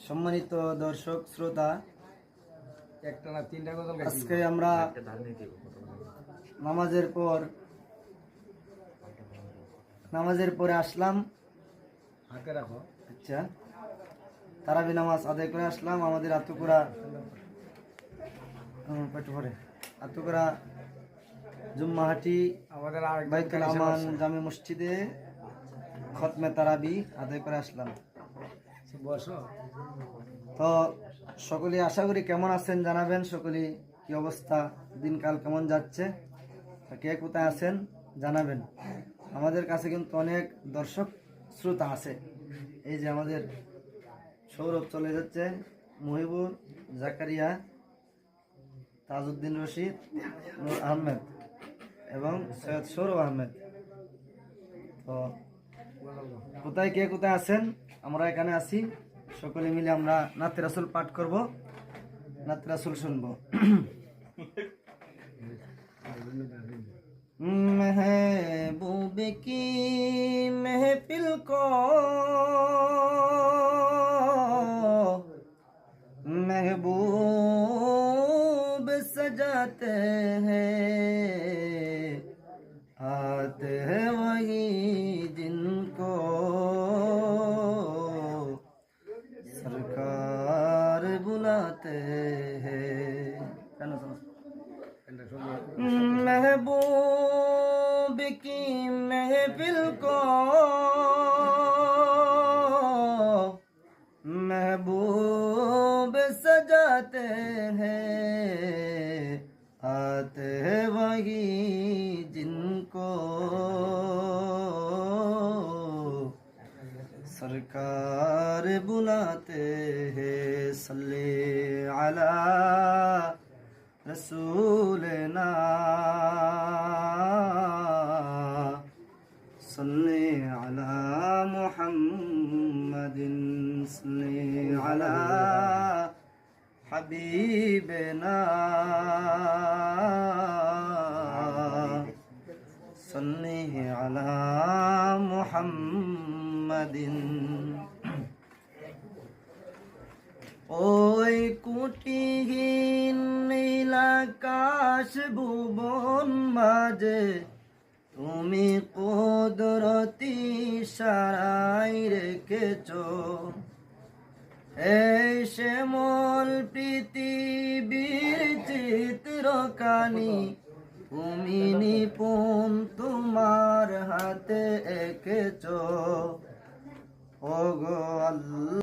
সম্মানিত দর্শক শ্রোতা, আজকে আমরা নামাজের পরে আসলাম। আচ্ছা, তারাবি নামাজ আদায় করে আসলাম আমাদের আতুকুরা জুম্মাহাটি বাইতুল আমান জামে মসজিদে খতমে তারাবি আদায় করে আসলাম। তো সকলে আশা করি কেমন আছেন জানাবেন, সকলে কি অবস্থা, দিনকাল কেমন যাচ্ছে, কে কোথায় আছেন জানাবেন। আমাদের কাছে কিন্তু অনেক দর্শক শ্রোতা আছে। এই যে আমাদের সৌরভ চলে যাচ্ছে, মহিবুর, জাকারিয়া, তাজউদ্দিন রশিদ, নূর আহমেদ এবং সৈয়দ সৌরভ আহমেদ। তো কোথায় কে কোথায় আছেন, আমরা এখানে আছি, সকলে মিলে আমরা নাতে রাসূল পাঠ করব, নাতে রাসূল শুনবো। महबूब की महफिल को महबूब सजाते हैं, आते हैं वही जिनको सरकार बुलाते हैं। महबूब की महफिल को महबूब सजाते हैं, आते हैं वही जिनको सरकार बुलाते हैं। सल्ले अला रसूलना सल्ले अला मुहम्मदिन सल्ले अला हबीबना सल्ले अला मुहम्मदिन। ওই কুটিহীন নীলাকাশ ভুবন মাঝে তুমি কুদরতি ইশারায় রেখেছ এই শ্যামল পৃথিবীর চিত্রখানি, তুমি নিপুণ তোমার হাতে এঁকেছ। ওগো আল্লাহ।